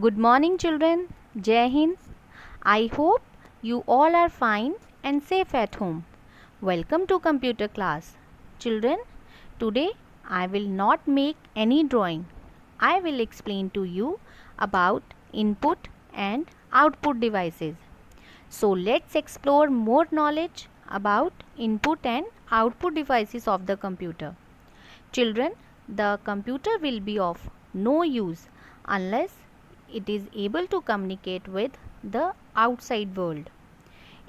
Good morning, children. Jai Hind. I hope you all are fine and safe at home. Welcome to computer class. Children, today I will not make any drawing. I will explain to you about input and output devices. So let's explore more knowledge about input and output devices of the computer. Children, the computer will be of no use unless it is able to communicate with the outside world.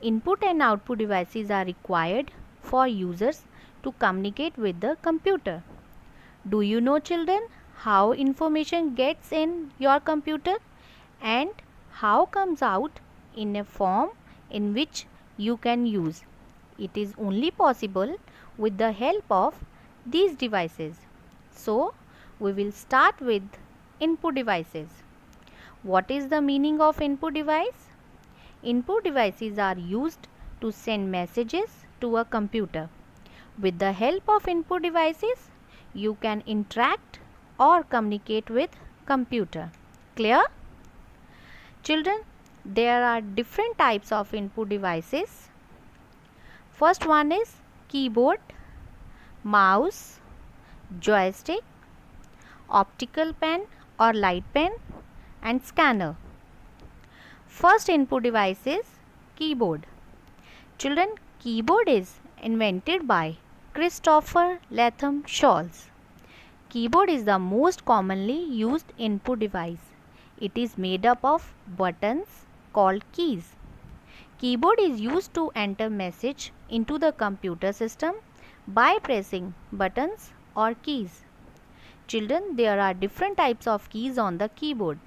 Input and output devices are required for users to communicate with the computer. Do you know, children, how information gets in your computer and how comes out in a form in which you can use? It is only possible with the help of these devices. So, we will start with input devices. What is the meaning of input device? Input devices are used to send messages to a computer. With the help of input devices, you can interact or communicate with computer. Clear? Children, there are different types of input devices. First one is keyboard, mouse, joystick, optical pen or light pen and scanner. First input device is keyboard. Children, keyboard is invented by Christopher Latham Scholz. Keyboard is the most commonly used input device. It is made up of buttons called keys. Keyboard is used to enter message into the computer system by pressing buttons or keys. Children, there are different types of keys on the keyboard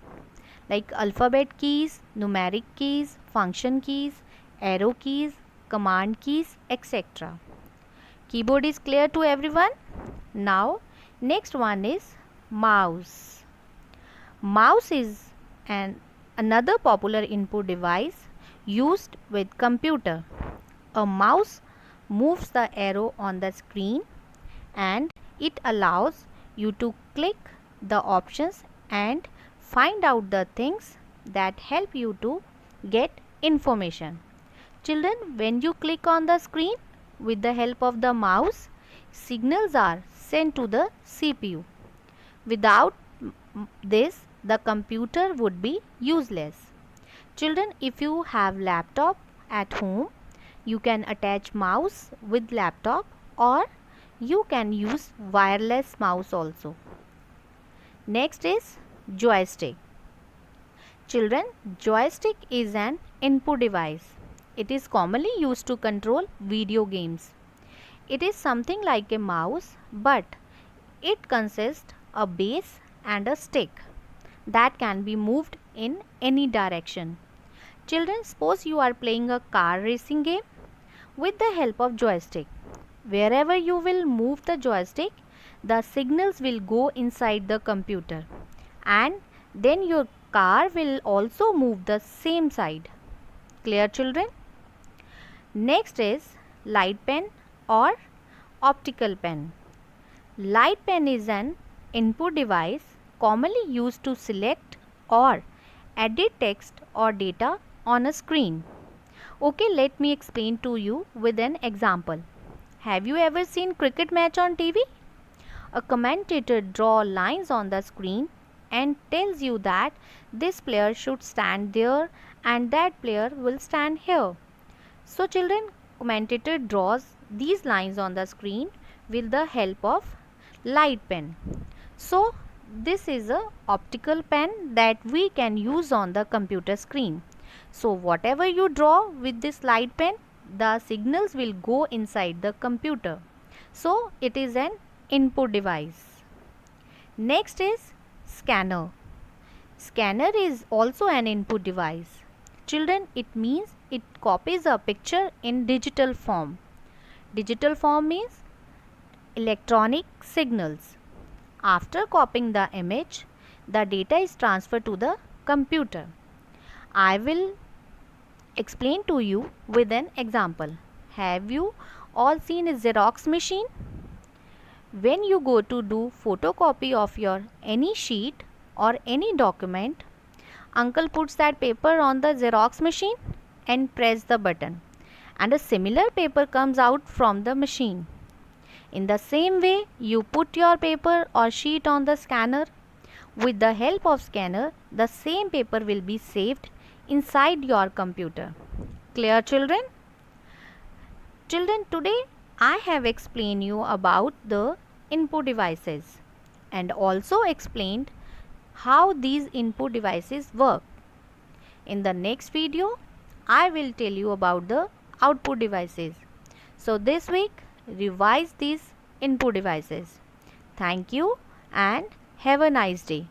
like alphabet keys, numeric keys, function keys, arrow keys, command keys, etc. Keyboard is clear to everyone? Now, next one is mouse. Mouse is another popular input device used with computer. A mouse moves the arrow on the screen and it allows you to click the options and find out the things that help you to get information. Children, when you click on the screen with the help of the mouse, signals are sent to the CPU. Without this, the computer would be useless. Children, if you have laptop at home, you can attach mouse with laptop or you can use wireless mouse also. Next is joystick. Children, joystick is an input device. It is commonly used to control video games. It is something like a mouse, but it consists of a base and a stick that can be moved in any direction. Children, suppose you are playing a car racing game with the help of joystick. Wherever you will move the joystick, the signals will go inside the computer and then your car will also move the same side. Clear, children? Next is light pen or optical pen. Light pen is an input device commonly used to select or edit text or data on a screen. Okay, let me explain to you with an example. Have you ever seen cricket match on TV? A commentator draws lines on the screen and tells you that this player should stand there and that player will stand here. So children, commentator draws these lines on the screen with the help of light pen. So this is a optical pen that we can use on the computer screen. So whatever you draw with this light pen, the signals will go inside the computer. So it is an input device. Next is scanner. Scanner is also an input device. Children, it means it copies a picture in digital form. Digital form means electronic signals. After copying the image, the data is transferred to the computer. I will explain to you with an example. Have you all seen a Xerox machine? When you go to do photocopy of your any sheet or any document, Uncle puts that paper on the Xerox machine and press the button, and a similar paper comes out from the machine. In the same way, you put your paper or sheet on the scanner. With the help of scanner, the same paper will be saved inside your computer. Clear, children? Children, today I have explained you about the input devices and also explained how these input devices work. In the next video, I will tell you about the output devices. So this week, revise these input devices. Thank you and have a nice day.